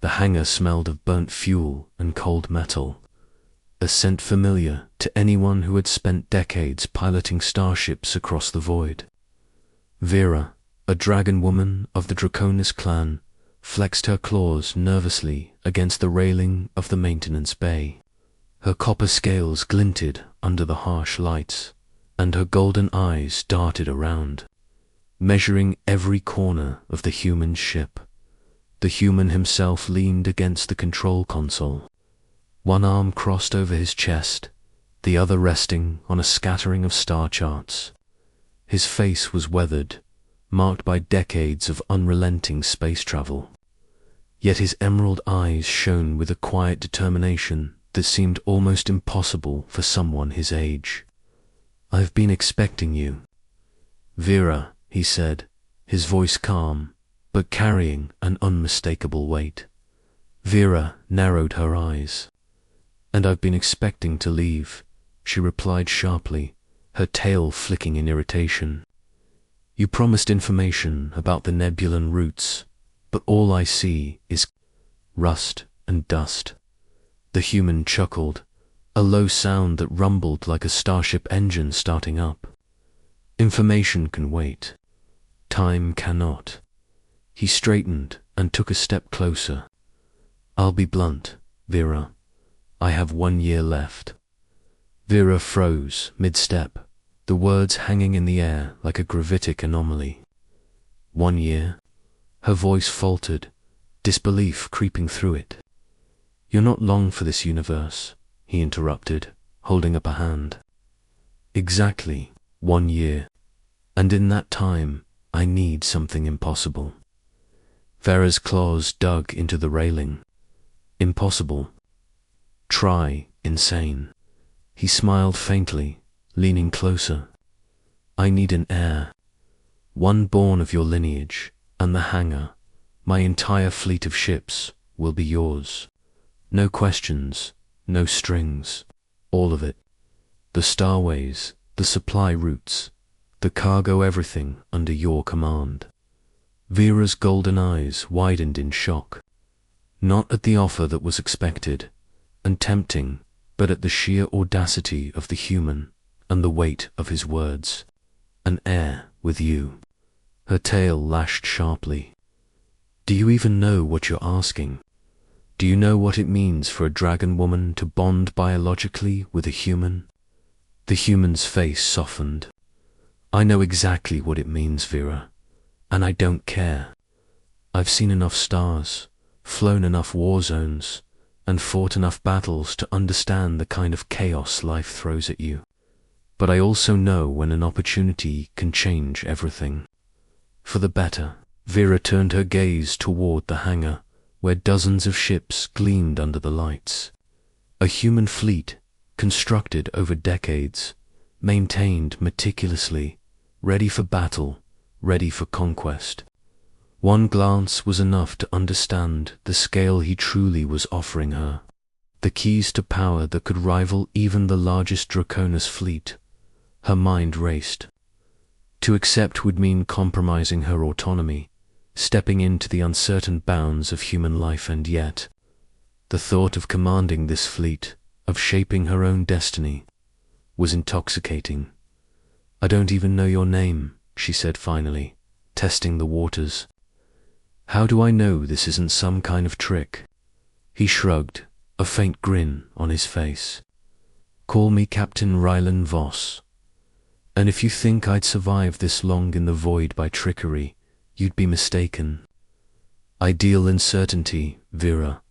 The hangar smelled of burnt fuel and cold metal, a scent familiar to anyone who had spent decades piloting starships across the void. Vera, a dragon woman of the Draconis clan, flexed her claws nervously against the railing of the maintenance bay. Her copper scales glinted under the harsh lights, and her golden eyes darted around, measuring every corner of the human ship. The human himself leaned against the control console, one arm crossed over his chest, the other resting on a scattering of star charts. His face was weathered, marked by decades of unrelenting space travel. Yet his emerald eyes shone with a quiet determination that seemed almost impossible for someone his age. "I've been expecting you, Vera," he said, his voice calm, but carrying an unmistakable weight. Vera narrowed her eyes. "And I've been expecting to leave," she replied sharply, her tail flicking in irritation. "You promised information about the Nebulan routes, but all I see is rust and dust." The human chuckled, a low sound that rumbled like a starship engine starting up. "Information can wait. Time cannot." He straightened and took a step closer. "I'll be blunt, Vera. I have 1 year left." Vera froze mid-step, the words hanging in the air like a gravitic anomaly. 1 year? Her voice faltered, disbelief creeping through it. "You're not long for this universe," he interrupted, holding up a hand. "Exactly 1 year. And in that time, I need something impossible." Vera's claws dug into the railing. "Impossible? Try insane." He smiled faintly, leaning closer. "I need an heir. One born of your lineage, and the hangar, my entire fleet of ships, will be yours. No questions, no strings, all of it. The starways, the supply routes, the cargo, everything under your command." Vera's golden eyes widened in shock, not at the offer that was expected and tempting, but at the sheer audacity of the human and the weight of his words. "An heir with you." Her tail lashed sharply. "Do you even know what you're asking? Do you know what it means for a dragon woman to bond biologically with a human?" The human's face softened. "I know exactly what it means, Vera, and I don't care. I've seen enough stars, flown enough war zones, and fought enough battles to understand the kind of chaos life throws at you. But I also know when an opportunity can change everything. For the better." Vera turned her gaze toward the hangar, where dozens of ships gleamed under the lights. A human fleet, constructed over decades, maintained meticulously, ready for battle, ready for conquest. One glance was enough to understand the scale he truly was offering her. The keys to power that could rival even the largest Draconis fleet. Her mind raced. To accept would mean compromising her autonomy, stepping into the uncertain bounds of human life, and yet, the thought of commanding this fleet, of shaping her own destiny, was intoxicating. "I don't even know your name," she said finally, testing the waters. "How do I know this isn't some kind of trick?" He shrugged, a faint grin on his face. "Call me Captain Rylan Voss. And if you think I'd survive this long in the void by trickery, you'd be mistaken. I deal in certainty, Vera.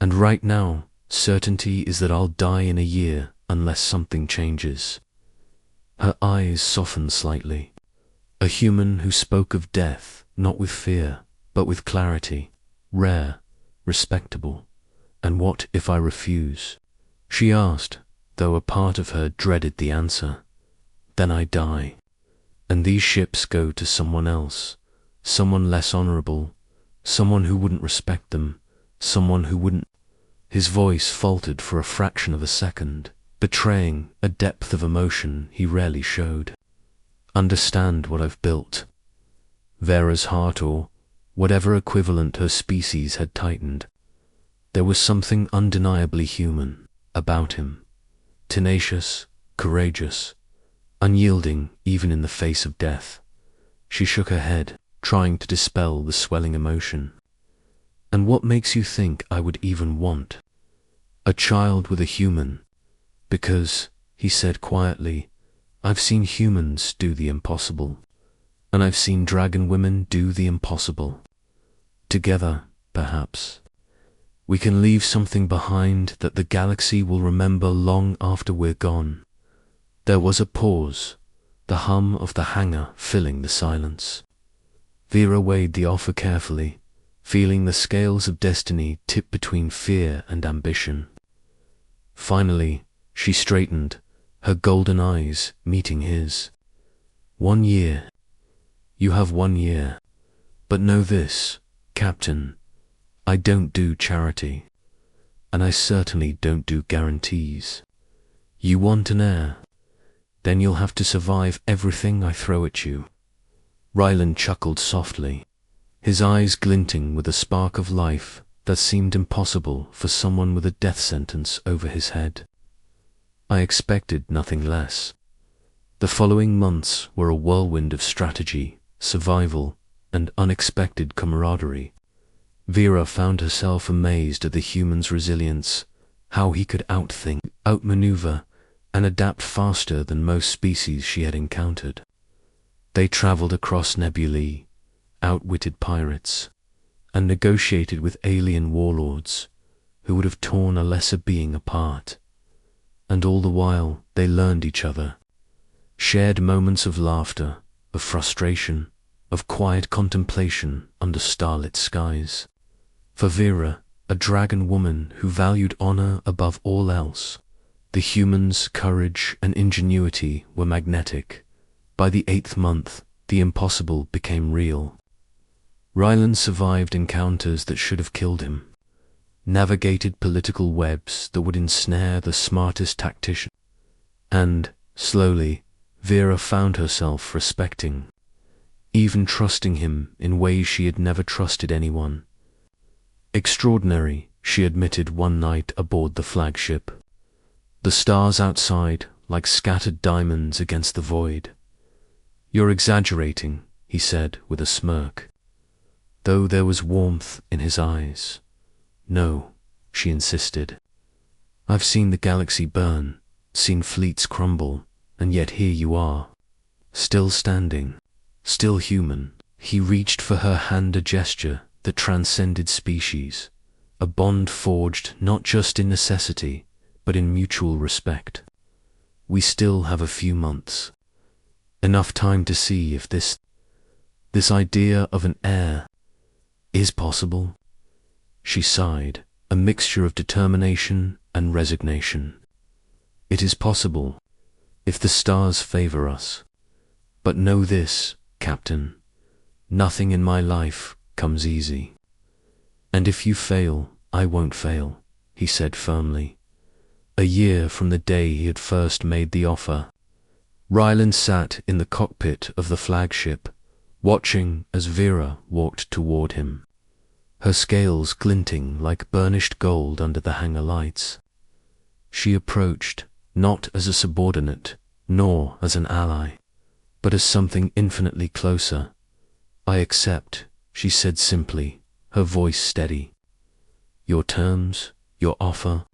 And right now, certainty is that I'll die in a year unless something changes." Her eyes softened slightly. A human who spoke of death, not with fear, but with clarity, rare, respectable. "And what if I refuse?" she asked, though a part of her dreaded the answer. "Then I die, and these ships go to someone else, someone less honorable, someone who wouldn't respect them, someone who wouldn't—" His voice faltered for a fraction of a second, betraying a depth of emotion he rarely showed. "Understand what I've built." Vera's heart, or whatever equivalent her species had tightened. There was something undeniably human about him, tenacious, courageous, unyielding even in the face of death. She shook her head, trying to dispel the swelling emotion. "And what makes you think I would even want a child with a human?" "Because," he said quietly, "I've seen humans do the impossible, and I've seen dragon women do the impossible. Together, perhaps, we can leave something behind that the galaxy will remember long after we're gone." There was a pause, the hum of the hangar filling the silence. Vera weighed the offer carefully, feeling the scales of destiny tip between fear and ambition. Finally, she straightened, her golden eyes meeting his. 1 year. You have 1 year. But know this, Captain, I don't do charity. And I certainly don't do guarantees. You want an heir? Then you'll have to survive everything I throw at you. Ryland chuckled softly, his eyes glinting with a spark of life that seemed impossible for someone with a death sentence over his head. I expected nothing less. The following months were a whirlwind of strategy, survival, and unexpected camaraderie. Vera found herself amazed at the human's resilience, how he could outthink, outmaneuver, and adapt faster than most species she had encountered. They traveled across nebulae, outwitted pirates, and negotiated with alien warlords who would have torn a lesser being apart. And all the while they learned each other, shared moments of laughter, of frustration, of quiet contemplation under starlit skies. For Vera, a dragon woman who valued honor above all else, the human's courage and ingenuity were magnetic. By the 8th month, the impossible became real. Ryland survived encounters that should have killed him, navigated political webs that would ensnare the smartest tactician, and, slowly, Vera found herself respecting, even trusting him in ways she had never trusted anyone. Extraordinary, she admitted one night aboard the flagship. The stars outside like scattered diamonds against the void. "You're exaggerating," he said with a smirk, though there was warmth in his eyes. "No," she insisted. "I've seen the galaxy burn, seen fleets crumble, and yet here you are, still standing, still human." He reached for her hand, a gesture that transcended species, a bond forged not just in necessity, but in mutual respect. "We still have a few months. Enough time to see if this idea of an heir is possible." She sighed, a mixture of determination and resignation. "It is possible, if the stars favor us. But know this, Captain, nothing in my life comes easy. And if you fail, I won't fail," he said firmly. A year from the day he had first made the offer, Ryland sat in the cockpit of the flagship, watching as Vera walked toward him, her scales glinting like burnished gold under the hangar lights. She approached, not as a subordinate, nor as an ally, but as something infinitely closer. "I accept," she said simply, her voice steady. "Your terms, your offer,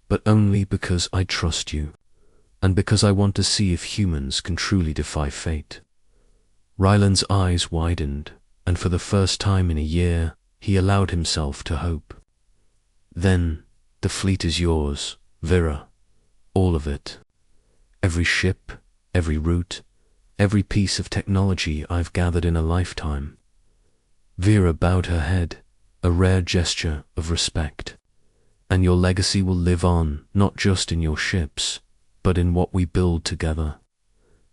but only because I trust you, and because I want to see if humans can truly defy fate." Ryland's eyes widened, and for the first time in a year, he allowed himself to hope. "Then, the fleet is yours, Vera, all of it. Every ship, every route, every piece of technology I've gathered in a lifetime." Vera bowed her head, a rare gesture of respect. "And your legacy will live on, not just in your ships, but in what we build together."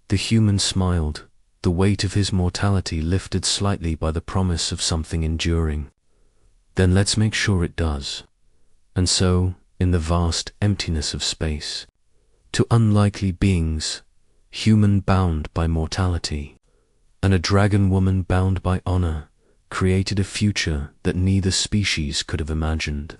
The human smiled, the weight of his mortality lifted slightly by the promise of something enduring. "Then let's make sure it does." And so, in the vast emptiness of space, two unlikely beings, human bound by mortality, and a dragon woman bound by honor, created a future that neither species could have imagined.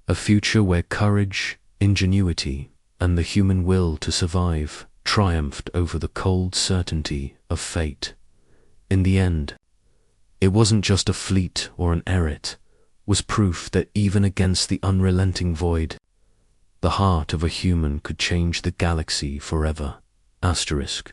A future where courage, ingenuity, and the human will to survive triumphed over the cold certainty of fate. In the end, it wasn't just a fleet or an Erit, was proof that even against the unrelenting void, the heart of a human could change the galaxy forever. Asterisk.